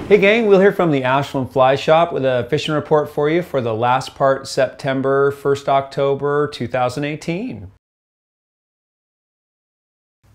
Hey gang, Will here from the Ashland Fly Shop with a fishing report for you for the last part September, 1st October 2018.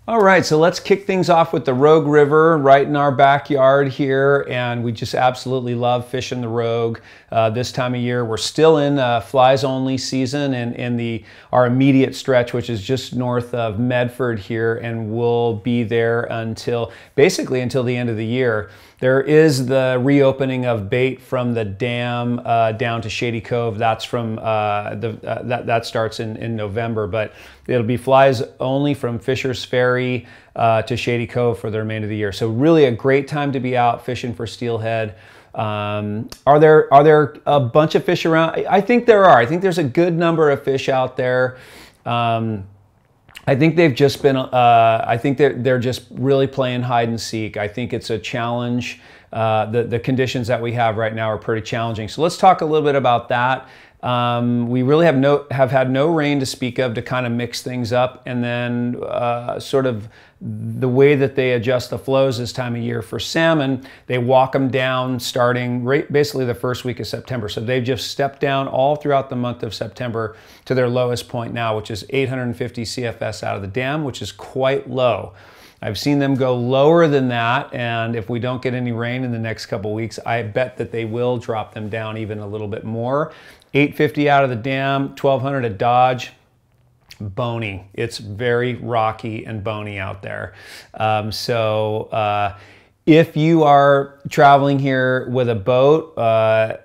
All right, so let's kick things off with the Rogue River right in our backyard here, and we just absolutely love fishing the Rogue this time of year. We're still in flies only season in our immediate stretch, which is just north of Medford here, and we'll be there until basically until the end of the year. There is the reopening of bait from the dam down to Shady Cove. That's from that starts in November, but it'll be flies only from Fisher's Ferry to Shady Cove for the remainder of the year. So really a great time to be out fishing for steelhead. Are there a bunch of fish around? I think there are. I think there's a good number of fish out there. I think they've just been, I think they're just really playing hide and seek. I think it's a challenge. The conditions that we have right now are pretty challenging. So let's talk a little bit about that. We really have had no rain to speak of to kind of mix things up, and then sort of the way that they adjust the flows this time of year for salmon, they walk them down starting basically the first week of September. So they've just stepped down all throughout the month of September to their lowest point now, which is 850 CFS out of the dam, which is quite low. I've seen them go lower than that, and if we don't get any rain in the next couple weeks, I bet that they will drop them down even a little bit more. 850 out of the dam, 1200 at Dodge. Bony. It's very rocky and bony out there. If you are traveling here with a boat,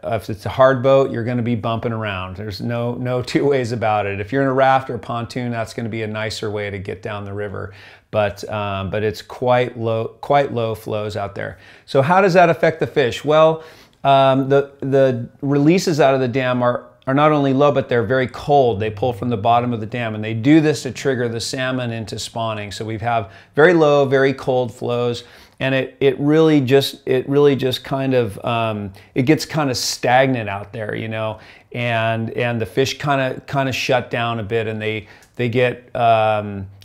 if it's a hard boat, you're going to be bumping around. There's no two ways about it. If you're in a raft or a pontoon, that's going to be a nicer way to get down the river. But it's quite low flows out there. So how does that affect the fish? Well, the releases out of the dam are not only low, but they're very cold. They pull from the bottom of the dam, and they do this to trigger the salmon into spawning. So we have very low, very cold flows, and it really just kind of it gets kind of stagnant out there, you know, and the fish kind of shut down a bit, and they get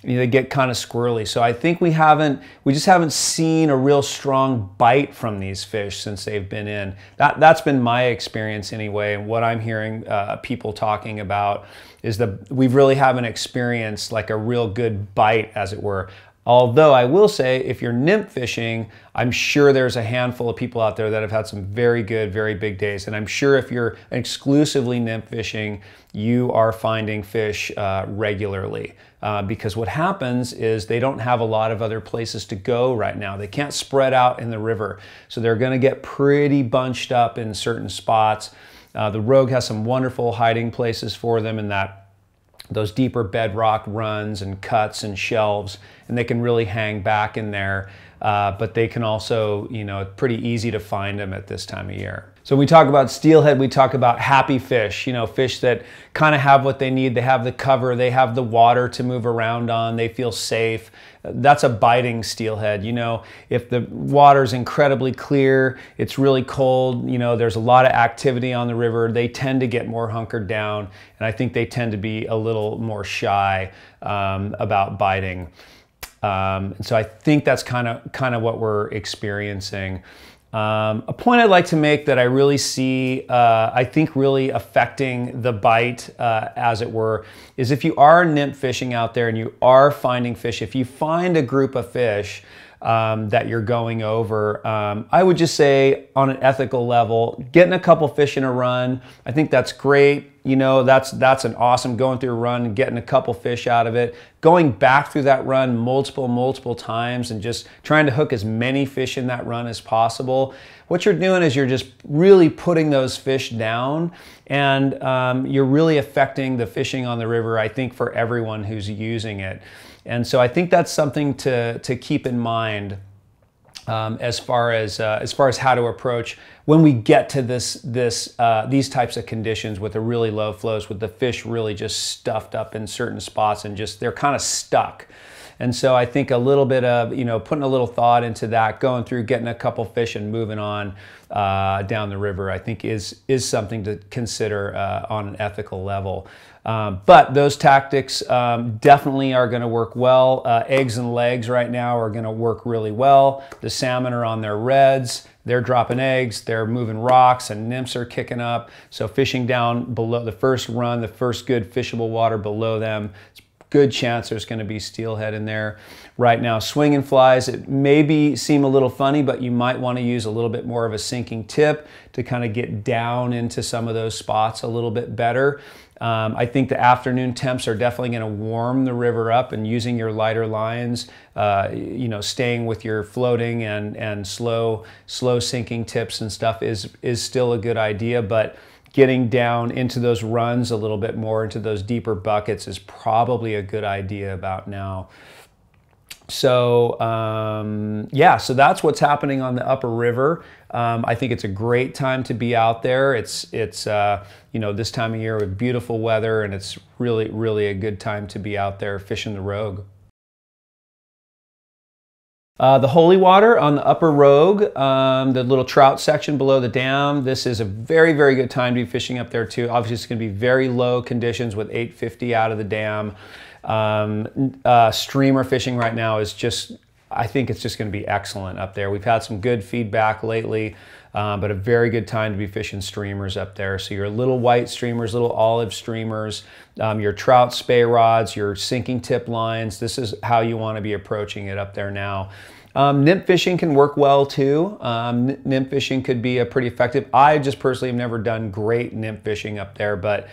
they get kind of squirrely. So I think we just haven't seen a real strong bite from these fish since they've been in. That's been my experience anyway, and what I'm hearing people talking about is we really haven't experienced like a real good bite, as it were. Although I will say, if you're nymph fishing, I'm sure there's a handful of people out there that have had some very good, very big days. And I'm sure if you're exclusively nymph fishing, you are finding fish regularly. Because what happens is they don't have a lot of other places to go right now. They can't spread out in the river. So they're gonna get pretty bunched up in certain spots. The Rogue has some wonderful hiding places for them in those deeper bedrock runs and cuts and shelves, and they can really hang back in there. But they can also, you know, pretty easy to find them at this time of year. So when we talk about steelhead, we talk about happy fish, you know, fish that kind of have what they need. They have the cover, they have the water to move around on, they feel safe. That's a biting steelhead. You know, if the water's incredibly clear, it's really cold, you know, there's a lot of activity on the river, they tend to get more hunkered down, and I think they tend to be a little more shy about biting. So I think that's kind of what we're experiencing. A point I'd like to make that I really see, I think really affecting the bite, as it were, is if you are nymph fishing out there and you are finding fish, if you find a group of fish that you're going over, I would just say on an ethical level, getting a couple fish in a run, I think that's great. You know, that's an awesome going through a run and getting a couple fish out of it. Going back through that run multiple times and just trying to hook as many fish in that run as possible. What you're doing is you're just really putting those fish down, and you're really affecting the fishing on the river, I think, for everyone who's using it. And so I think that's something to keep in mind as far as how to approach when we get to these types of conditions with the really low flows, with the fish really just stuffed up in certain spots and just they're kind of stuck. And so I think a little bit of, you know, putting a little thought into that, going through, getting a couple fish and moving on down the river, I think is something to consider on an ethical level. But those tactics definitely are going to work well. Eggs and legs right now are going to work really well. The salmon are on their reds. They're dropping eggs, they're moving rocks, and nymphs are kicking up. So fishing down below the first run, the first good fishable water below them, it's a good chance there's going to be steelhead in there. Right now, swinging flies, it may seem a little funny, but you might want to use a little bit more of a sinking tip to kind of get down into some of those spots a little bit better. I think the afternoon temps are definitely going to warm the river up, and using your lighter lines, you know, staying with your floating and slow sinking tips and stuff is still a good idea, but getting down into those runs a little bit more, into those deeper buckets, is probably a good idea about now. So yeah, so that's what's happening on the upper river. I think it's a great time to be out there. It's you know, this time of year with beautiful weather, and it's really a good time to be out there fishing the Rogue. The holy water on the upper Rogue, the little trout section below the dam, this is a very good time to be fishing up there too. Obviously it's going to be very low conditions with 850 out of the dam. Streamer fishing right now is just, I think it's just going to be excellent up there. We've had some good feedback lately, but a very good time to be fishing streamers up there. So your little white streamers, little olive streamers, your trout spay rods, your sinking tip lines, this is how you want to be approaching it up there now. Nymph fishing can work well too. Nymph fishing could be pretty effective. I just personally have never done great nymph fishing up there, but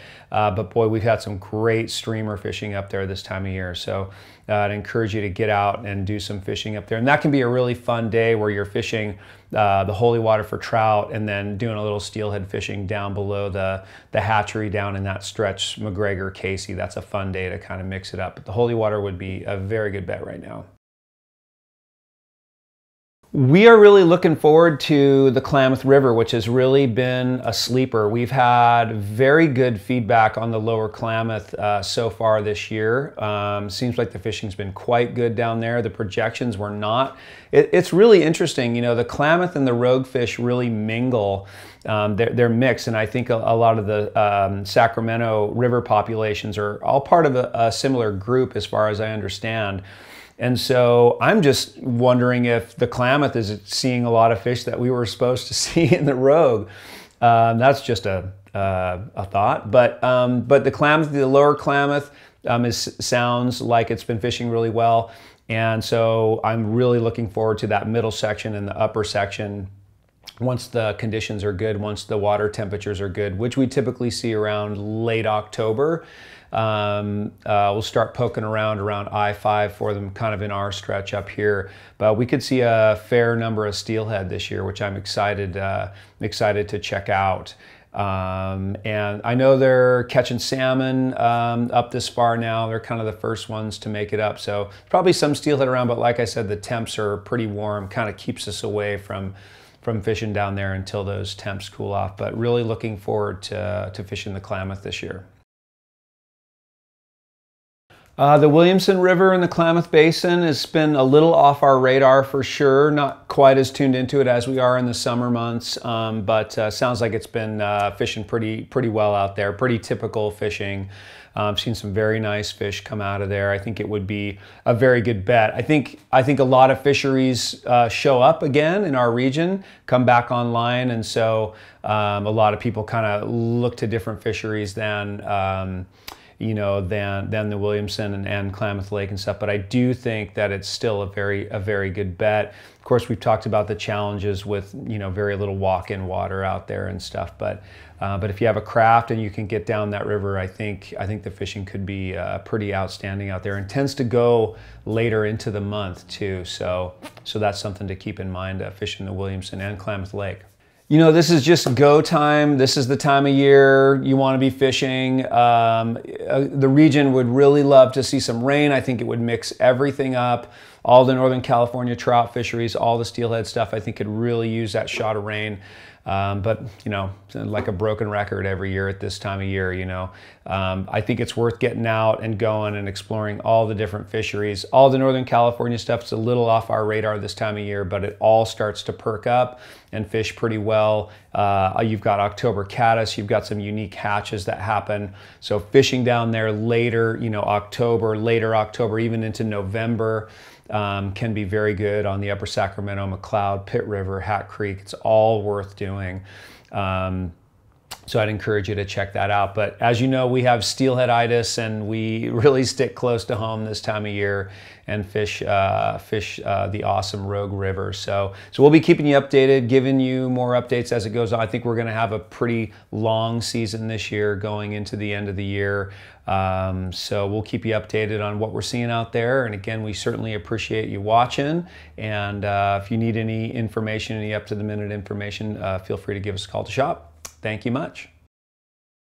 boy, we've had some great streamer fishing up there this time of year. So I'd encourage you to get out and do some fishing up there. And that can be a really fun day where you're fishing the holy water for trout and then doing a little steelhead fishing down below the hatchery down in that stretch, McGregor, Casey. That's a fun day to kind of mix it up. But the holy water would be a very good bet right now. We are really looking forward to the Klamath River, which has really been a sleeper. We've had very good feedback on the lower Klamath so far this year. Seems like the fishing's been quite good down there. The projections were not. It's really interesting, you know, the Klamath and the Rogue fish really mingle. They're mixed, and I think a lot of the Sacramento River populations are all part of a similar group as far as I understand. And so I'm just wondering if the Klamath is seeing a lot of fish that we were supposed to see in the Rogue. That's just a thought. But the Klamath, the lower Klamath, sounds like it's been fishing really well. And so I'm really looking forward to that middle section and the upper section once the conditions are good, once the water temperatures are good, which we typically see around late October. We'll start poking around I-5 for them kind of in our stretch up here. But we could see a fair number of steelhead this year, which I'm excited to check out. And I know they're catching salmon up this far now. They're kind of the first ones to make it up. So probably some steelhead around, but like I said, the temps are pretty warm, kind of keeps us away from fishing down there until those temps cool off. But really looking forward to fishing the Klamath this year. The Williamson River in the Klamath Basin has been a little off our radar for sure, not quite as tuned into it as we are in the summer months, but sounds like it's been fishing pretty well out there, pretty typical fishing. I've seen some very nice fish come out of there. I think it would be a very good bet. I think a lot of fisheries show up again in our region, come back online, and so a lot of people kind of look to different fisheries than you know, than the Williamson and Klamath Lake and stuff. But I do think that it's still a very good bet. Of course, we've talked about the challenges with, you know, very little walk-in water out there and stuff. But if you have a craft and you can get down that river, I think the fishing could be pretty outstanding out there, and tends to go later into the month too. So that's something to keep in mind, fishing the Williamson and Klamath Lake. You know, this is just go time. This is the time of year you want to be fishing. The region would really love to see some rain. I think it would mix everything up. all the Northern California trout fisheries, all the steelhead stuff, I think could really use that shot of rain. But, you know, like a broken record every year at this time of year, you know. I think it's worth getting out and going and exploring all the different fisheries. All the Northern California stuff's a little off our radar this time of year, but it all starts to perk up and fish pretty well. You've got October caddis, you've got some unique hatches that happen. So fishing down there later, you know, later October, even into November, can be very good on the Upper Sacramento, McCloud, Pitt River, Hat Creek. It's all worth doing. So I'd encourage you to check that out. But as you know, we have steelheaditis, and we really stick close to home this time of year and fish the awesome Rogue River. So we'll be keeping you updated, giving you more updates as it goes on. I think we're going to have a pretty long season this year going into the end of the year. So we'll keep you updated on what we're seeing out there. And again, we certainly appreciate you watching. And if you need any information, any up-to-the-minute information, feel free to give us a call to shop. Thank you much.